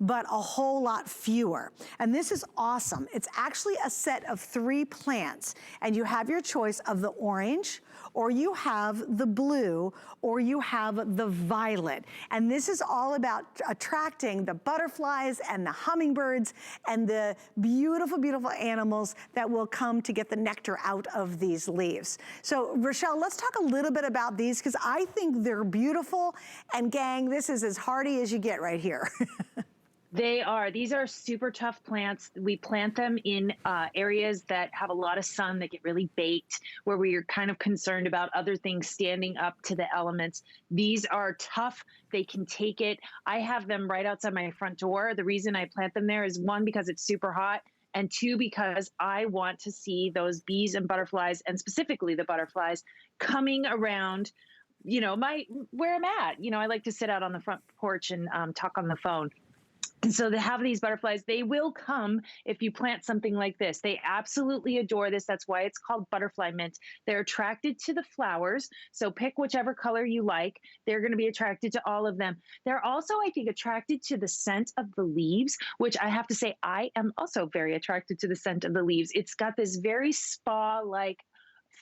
but a whole lot fewer. And this is awesome. It's actually a set of 3 plants, and you have your choice of the orange, or you have the blue, or you have the violet. And this is all about attracting the butterflies and the hummingbirds and the beautiful, beautiful animals that will come to get the nectar out of these leaves. So Rochelle, let's talk a little bit about these, because I think they're beautiful. And gang, this is as hardy as you get right here. They are. These are super tough plants. We plant them in areas that have a lot of sun, that get really baked, where we are kind of concerned about other things standing up to the elements. These are tough. They can take it. I have them right outside my front door. The reason I plant them there is, 1, because it's super hot, and 2, because I want to see those bees and butterflies, and specifically the butterflies, coming around, you know, where I'm at. You know, I like to sit out on the front porch and talk on the phone. And so to have these butterflies, they will come if you plant something like this. They absolutely adore this. That's why it's called butterfly mint. They're attracted to the flowers. So pick whichever color you like. They're going to be attracted to all of them. They're also, I think, attracted to the scent of the leaves, which I have to say, I am also very attracted to the scent of the leaves. It's got this very spa-like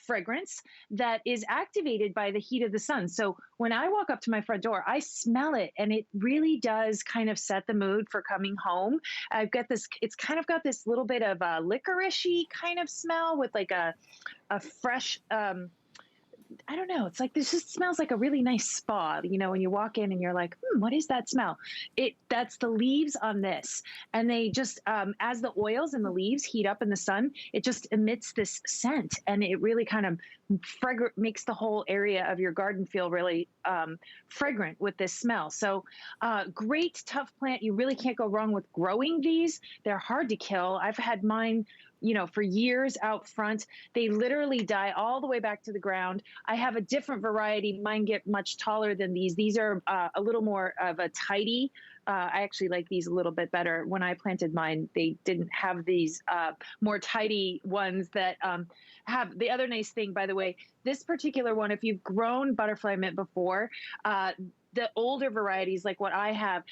fragrance that is activated by the heat of the sun. So when I walk up to my front door, I smell it, and it really does kind of set the mood for coming home. I've got this, it's kind of got this little bit of a licorice-y kind of smell with like a fresh, I don't know. It's like, this just smells like a really nice spa. You know, when you walk in and you're like, what is that smell? That's the leaves on this. And they just, as the oils and the leaves heat up in the sun, it just emits this scent, and it really kind of makes the whole area of your garden feel really fragrant with this smell. So great, tough plant. You really can't go wrong with growing these. They're hard to kill. I've had mine, you know, for years out front. They literally die all the way back to the ground. I have a different variety. Mine get much taller than these. These are a little more of a tidy. I actually like these a little bit better. When I planted mine, they didn't have these more tidy ones that have the other nice thing, by the way, this particular one, if you've grown butterfly mint before, the older varieties, like what I have,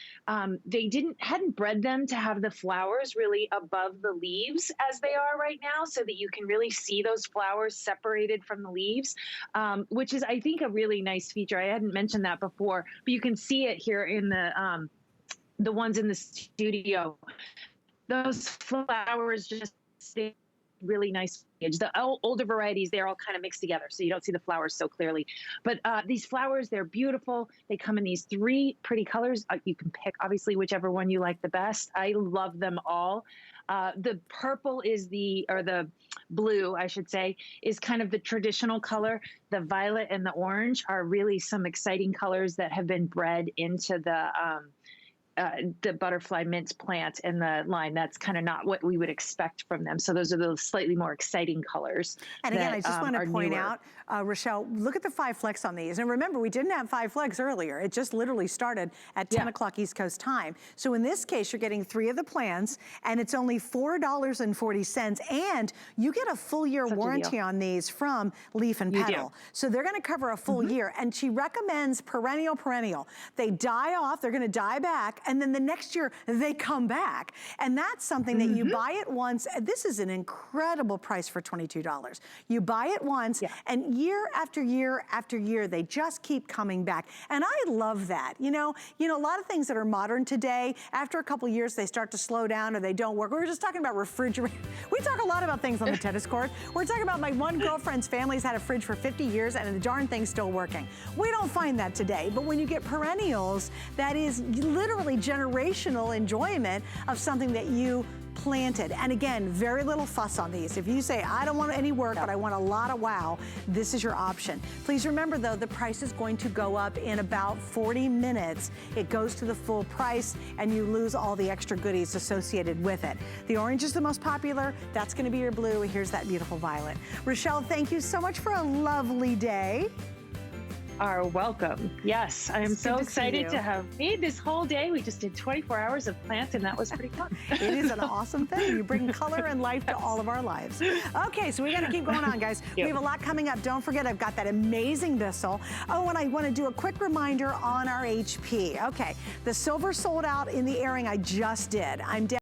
they hadn't bred them to have the flowers really above the leaves as they are right now, so that you can really see those flowers separated from the leaves, which is, I think, a really nice feature. I hadn't mentioned that before, but you can see it here in the ones in the studio. Those flowers just stay really nice. The older varieties, they're all kind of mixed together, so you don't see the flowers so clearly. But these flowers, they're beautiful. They come in these 3 pretty colors. You can pick, obviously, whichever one you like the best. I love them all. The purple is or the blue, I should say, is kind of the traditional color. The violet and the orange are really some exciting colors that have been bred into the butterfly mint plant and the line. That's kind of not what we would expect from them. So those are the slightly more exciting colors. And again, I just want to point out, Rochelle, look at the 5 flecks on these. And remember, we didn't have 5 flecks earlier. It just literally started at 10 o'clock East Coast time. So in this case, you're getting 3 of the plants, and it's only $4.40. And you get a full year warranty on these from Leaf and Petal. So they're going to cover a full year. And she recommends perennial. They die off, they're going to die back, and then the next year they come back. And that's something that you buy it once. This is an incredible price for $22. You buy it once, and year after year after year, they just keep coming back. And I love that. You know, a lot of things that are modern today, after a couple years, they start to slow down or they don't work. We were just talking about refrigerator. We talk a lot about things on the tennis court. We're talking about my one girlfriend's family's had a fridge for 50 years and the darn thing's still working. We don't find that today, but when you get perennials, that is literally generational enjoyment of something that you planted. And again, very little fuss on these. If you say, I don't want any work, but I want a lot of wow, this is your option. Please remember though, the price is going to go up in about 40 minutes. It goes to the full price and you lose all the extra goodies associated with it. The orange is the most popular. That's gonna be your blue. Here's that beautiful violet. Rochelle, thank you so much for a lovely day. are welcome. Yes, I am It's so good to see excited you. to have made this whole day. We just did 24 hours of plants, and that was pretty fun. It is an awesome thing. You bring color and life to all of our lives. Okay, so we got to keep going on, guys. We Yep. have a lot coming up. Don't forget, I've got that amazing thistle. Oh, and I want to do a quick reminder on our HP. Okay, the silver sold out in the airing I just did. I'm down